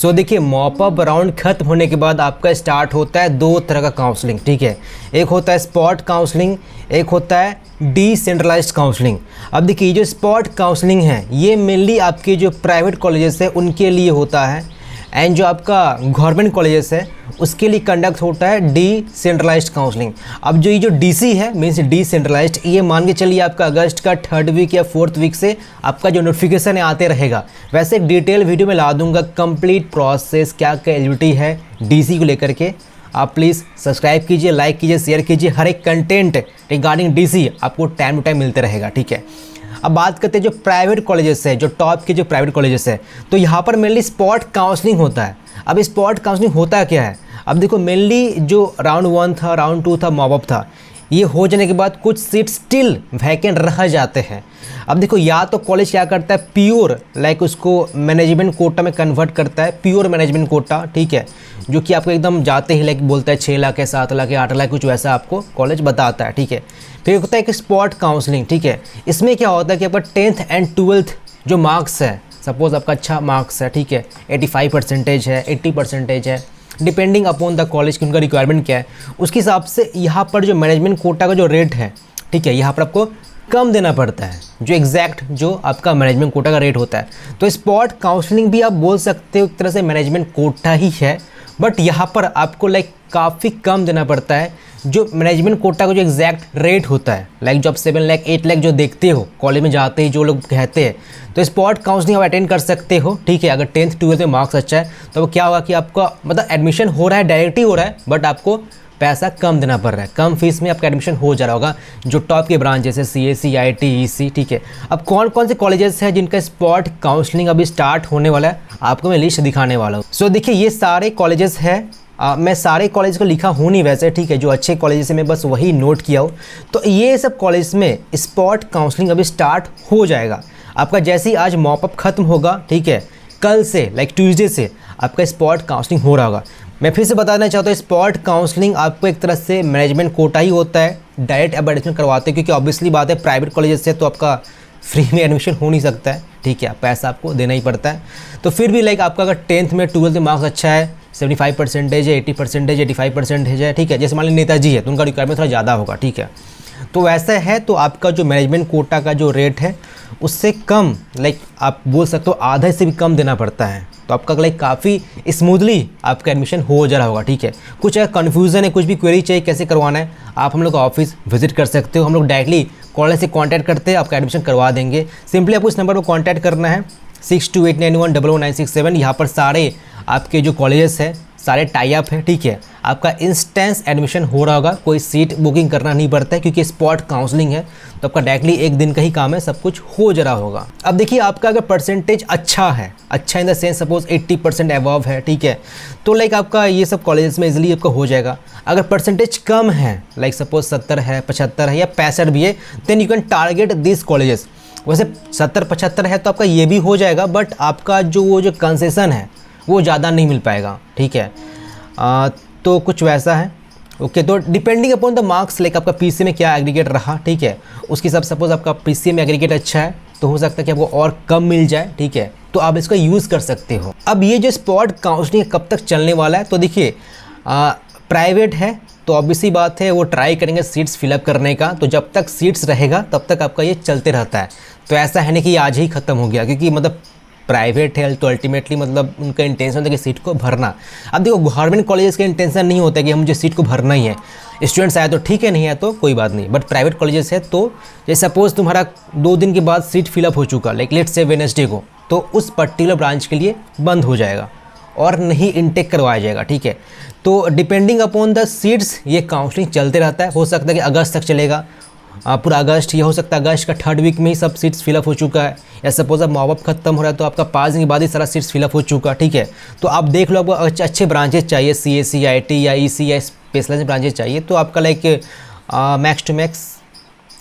सो देखिए, mop up round खत्म होने के बाद आपका स्टार्ट होता है दो तरह का काउंसलिंग, ठीक है। एक होता है स्पॉट काउंसलिंग, एक होता है डिसेंट्रलाइज्ड काउंसलिंग। अब देखिए, ये जो स्पॉट काउंसलिंग है ये मेनली आपके जो प्राइवेट कॉलेजेस है उनके लिए होता है, एंड जो आपका गवर्नमेंट कॉलेजेस है उसके लिए कंडक्ट होता है डिसेंट्रलाइज्ड काउंसलिंग। अब जो ये जो डीसी है मीन्स डिसेंट्रलाइज्ड, ये मान के चलिए आपका अगस्त का 3rd वीक या 4th वीक से आपका जो नोटिफिकेशन है आते रहेगा। वैसे एक डिटेल वीडियो में ला दूंगा कंप्लीट प्रोसेस, क्या क्या एलिजिबिलिटी है डीसी को लेकर के। आप प्लीज़ सब्सक्राइब कीजिए, लाइक कीजिए, शेयर कीजिए। हर एक कंटेंट रिगार्डिंग डीसी आपको टाइम टू टाइम मिलते रहेगा, ठीक है। अब बात करते हैं जो प्राइवेट कॉलेजेस है, जो टॉप के जो प्राइवेट कॉलेजेस है, तो यहाँ पर मेनली स्पॉट काउंसलिंग होता है। अब स्पॉट काउंसलिंग होता क्या है? अब देखो, मेनली जो राउंड 1 था, राउंड 2 था, मॉपअप था, ये हो जाने के बाद कुछ सीट स्टिल वैकेंट रह जाते हैं। अब देखो, या तो कॉलेज क्या करता है, प्योर लाइक उसको मैनेजमेंट कोटा में कन्वर्ट करता है, प्योर मैनेजमेंट कोटा, ठीक है, जो कि आपको एकदम जाते ही लाइक बोलता है 6 लाख है, 7 लाख है, 8 लाख, कुछ वैसा आपको कॉलेज बताता है, ठीक है। फिर होता है एक स्पॉट काउंसलिंग, ठीक है। इसमें क्या होता है कि आपका 10th एंड 12th जो मार्क्स है, सपोज आपका अच्छा मार्क्स है, ठीक है, 85% है, 80% है, डिपेंडिंग अपॉन द कॉलेज की उनका रिक्वायरमेंट क्या है, उसके हिसाब से यहाँ पर जो मैनेजमेंट कोटा का जो रेट है, ठीक है, यहाँ पर आपको कम देना पड़ता है, जो एग्जैक्ट जो आपका मैनेजमेंट कोटा का रेट होता है। तो स्पॉट काउंसलिंग भी आप बोल सकते हो एक तरह से मैनेजमेंट कोटा ही है, बट यहाँ पर आपको लाइक काफ़ी कम देना पड़ता है जो मैनेजमेंट कोटा का जो एग्जैक्ट रेट होता है। लाइक जो आप 7 लाख 8 लाख जो देखते हो कॉलेज में जाते ही जो लोग कहते हैं, तो स्पॉट काउंसलिंग आप अटेंड कर सकते हो, ठीक है। अगर 10th 12th में मार्क्स अच्छा है तो वो क्या होगा कि आपका मतलब एडमिशन हो रहा है, डायरेक्ट ही हो रहा है, बट आपको पैसा कम देना पड़ रहा है, कम फीस में आपका एडमिशन हो जा रहा होगा। जो टॉप के ब्रांच जैसे CSE, IIT, EC, ठीक है। अब कौन कौन से कॉलेजेस हैं जिनका स्पॉट काउंसलिंग अभी स्टार्ट होने वाला है, आपको मैं लिस्ट दिखाने वाला हूँ। सो देखिए, ये सारे कॉलेजेस हैं, मैं सारे कॉलेज को लिखा हूँ नहीं वैसे, ठीक है, जो अच्छे कॉलेज से मैं बस वही नोट किया हूँ। तो ये सब कॉलेज में स्पॉट काउंसलिंग अभी स्टार्ट हो जाएगा आपका जैसे ही आज मॉपअप खत्म होगा, ठीक है, कल से लाइक ट्यूसडे से आपका स्पॉट काउंसलिंग हो रहा होगा। मैं फिर से बताना चाहता हूँ, स्पॉट काउंसलिंग आपको एक तरह से मैनेजमेंट कोटा ही होता है, डायरेक्ट आप एडमिशन करवाते हैं, क्योंकि ऑब्वियसली बात है प्राइवेट कॉलेज से तो आपका फ्री में एडमिशन हो नहीं सकता है, ठीक है, पैसा आपको देना ही पड़ता है। तो फिर भी लाइक आपका अगर 10th में 12th में मार्क्स अच्छा है, 75% है, 80% है, 85% है, ठीक है, जैसे मान लीजिए नेताजी है तो उनका रिक्वायरमेंट थोड़ा ज़्यादा होगा, ठीक है। तो वैसा है तो आपका जो मैनेजमेंट कोटा का जो रेट है उससे कम, लाइक आप बोल सकते हो आधे से भी कम देना पड़ता है। तो आपका लाइक काफ़ी स्मूथली आपका एडमिशन हो जा रहा होगा, ठीक है। कुछ अगर कन्फ्यूज़न है, कुछ भी क्वेरी चाहिए कैसे करवाना है, आप हम लोग का ऑफिस विजिट कर सकते हो। हम लोग डायरेक्टली कॉलेज से कांटेक्ट करते हैं, आपका एडमिशन करवा देंगे। सिंपली आपको इस नंबर पर कांटेक्ट करना है 6289111967। यहाँ पर सारे आपके जो कॉलेजेस हैं सारे टाई अप हैं, ठीक है। आपका इंस्टेंस एडमिशन हो रहा होगा, कोई सीट बुकिंग करना नहीं पड़ता है क्योंकि स्पॉट काउंसलिंग है, तो आपका डायरेक्टली एक दिन का ही काम है, सब कुछ हो जा रहा होगा। अब देखिए, आपका अगर परसेंटेज अच्छा है, अच्छा in the sense suppose 80% above है, ठीक है, तो लाइक आपका ये सब कॉलेजेस में इजीली आपका हो जाएगा। अगर परसेंटेज कम है, लाइक सपोज 70 है, 75 है या 65 भी है, then you can target this colleges. वैसे 70-75 है तो आपका ये भी हो जाएगा, बट आपका जो वो जो कंसेशन है वो ज़्यादा नहीं मिल पाएगा, ठीक है। तो कुछ वैसा है, ओके। तो depending upon the marks, like आपका पीसी में क्या एग्रीगेट रहा, ठीक है, उसके हिसाब सपोज आपका पीसी में एग्रीगेट अच्छा है तो हो सकता है कि आपको और कम मिल जाए, ठीक है, तो आप इसका यूज़ कर सकते हो। अब ये जो स्पॉट काउंसलिंग कब तक चलने वाला है, तो देखिए प्राइवेट है तो ऑब्वियसली बात है वो ट्राई करेंगे सीट्स फिलअप करने का, तो जब तक सीट्स रहेगा तब तक आपका ये चलते रहता है। तो ऐसा है नहीं कि आज ही ख़त्म हो गया, क्योंकि मतलब प्राइवेट है तो अल्टीमेटली मतलब उनका इंटेंशन होता है कि सीट को भरना। अब देखो, गवर्नमेंट कॉलेजेस का इंटेंशन नहीं होता है कि मुझे सीट को भरना ही है, स्टूडेंट्स आए तो ठीक है, नहीं है तो कोई बात नहीं। बट प्राइवेट कॉलेजेस है तो जैसे सपोज तुम्हारा 2 दिन के बाद सीट फिलअप हो चुका, लाइक लेट्स से वेडनेसडे को, तो उस पर्टिकुलर ब्रांच के लिए बंद हो जाएगा और नहीं इनटेक करवाया जाएगा, ठीक है। तो डिपेंडिंग अपॉन द सीट्स ये काउंसलिंग चलते रहता है। हो सकता है कि अगस्त तक चलेगा, पूरा अगस्त, या हो सकता है अगस्त का 3rd वीक में ही सब सीट्स फिलअप हो चुका है, या सपोज अब मॉपअप खत्म हो रहा है तो आपका 5 दिन के बाद ही सारा सीट्स फिलअप हो चुका, ठीक है। तो आप देख लो, आपको अच्छे ब्रांचेस चाहिए, CSE, IIT या EC या स्पेशलाइज्ड ब्रांचेस चाहिए, तो आपका लाइक मैक्स टू मैक्स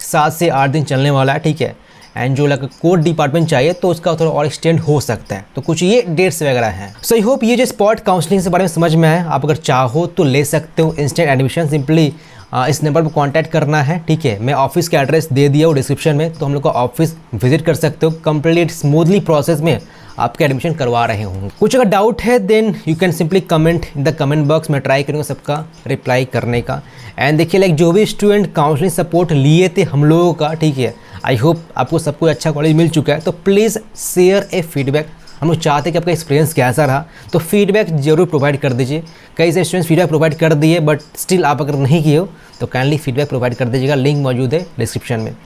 7 से 8 दिन चलने वाला है, ठीक है। एंड जो लाइक कोड डिपार्टमेंट चाहिए तो उसका थोड़ा और एक्सटेंड हो सकता है। तो कुछ ये डेट्स वगैरह हैं। सो आई होप ये जो स्पॉट काउंसलिंग के बारे में समझ में आया। आप अगर चाहो तो ले सकते हो इंस्टेंट एडमिशन, सिंपली इस नंबर पर कांटेक्ट करना है, ठीक है। मैं ऑफिस का एड्रेस दे दिया हूँ डिस्क्रिप्शन में, तो हम लोग का ऑफिस विजिट कर सकते हो। कंप्लीट स्मूथली प्रोसेस में आपके एडमिशन करवा रहे होंगे। कुछ अगर डाउट है then you can simply comment in the comment box, मैं ट्राई करूँगा सबका रिप्लाई करने का। एंड देखिए लाइक जो भी स्टूडेंट काउंसलिंग सपोर्ट लिए थे हम लोगों का, ठीक है, आई होप आपको सब कुछ अच्छा कॉलेज मिल चुका है। तो प्लीज़ शेयर ए फीडबैक, हम लोग चाहते हैं कि आपका एक्सपीरियंस कैसा रहा, तो फीडबैक जरूर प्रोवाइड कर दीजिए। कई से स्टूडेंट्स फीडबैक प्रोवाइड कर दिए बट स्टिल आप अगर नहीं किए हो तो काइंडली फीडबैक प्रोवाइड कर दीजिएगा, लिंक मौजूद है डिस्क्रिप्शन में।